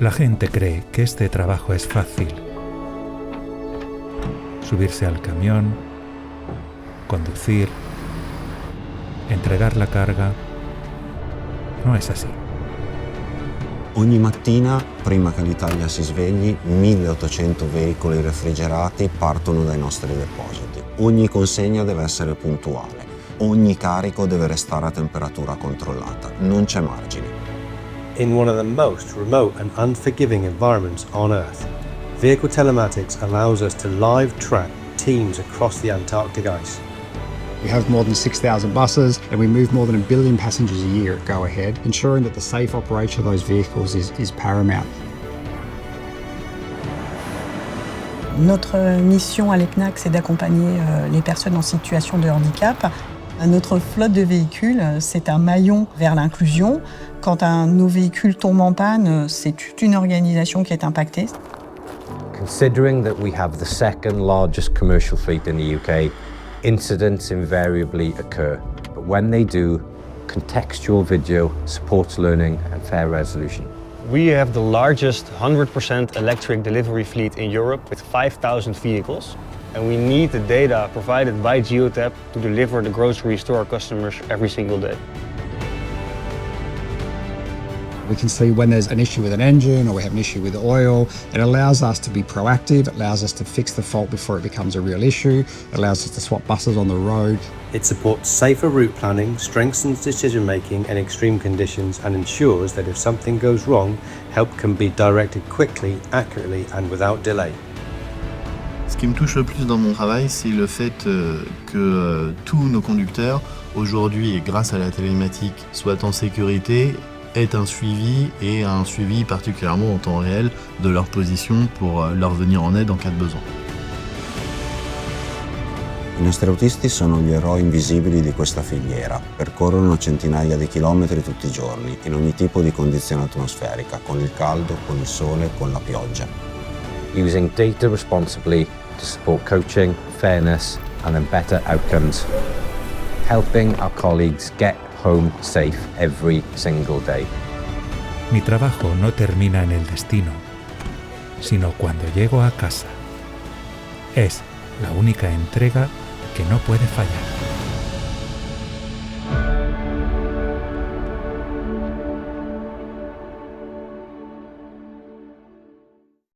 La gente cree que este trabajo es fácil. Subirse al camión, conducir, entregar la carga. No es así. Ogni mattina, prima che l'Italia si svegli, 1800 veicoli refrigerati partono dai nostri depositi. Ogni consegna deve essere puntuale. Ogni carico deve restare a temperatura controllata. Non c'è margine. In one of the most remote and unforgiving environments on Earth, vehicle telematics allows us to live track teams across the Antarctic ice. We have more than 6,000 buses and we move more than 1 billion passengers a year at Go-Ahead, ensuring that the safe operation of those vehicles is paramount. Notre mission à l'EPNAC, c'est d'accompagner les personnes en situation de handicap. Notre flotte de véhicules, c'est un maillon vers l'inclusion. Quand un de nos véhicules tombe en panne, c'est toute une organisation qui est impactée. Considering that we have the second largest commercial fleet in the UK, incidents invariably occur. But when they do, contextual video supports learning and fair resolution. We have the largest 100% electric delivery fleet in Europe with 5,000 vehicles. And we need the data provided by Geotab to deliver the groceries to our customers every single day. We can see when there's an issue with an engine or we have an issue with oil. It allows us to be proactive, it allows us to fix the fault before it becomes a real issue, it allows us to swap buses on the road. It supports safer route planning, strengthens decision-making in extreme conditions, and ensures that if something goes wrong, help can be directed quickly, accurately, and without delay. Ce qui me touche le plus dans mon travail, c'est le fait que tous nos conducteurs, aujourd'hui et grâce à la télématique, soient en sécurité, aient un suivi particulièrement en temps réel de leur position pour leur venir en aide en cas de besoin. I nostri autisti sono gli eroi invisibili di questa filiera. Percorrono centinaia di chilometri tutti i giorni, in ogni tipo di condizione atmosferica, con il caldo, con il sole, con la pioggia. Using data responsibly to support coaching, fairness, and then better outcomes. Helping our colleagues get home safe every single day. Mi trabajo no termina en el destino, sino cuando llego a casa. Es la única entrega que no puede fallar.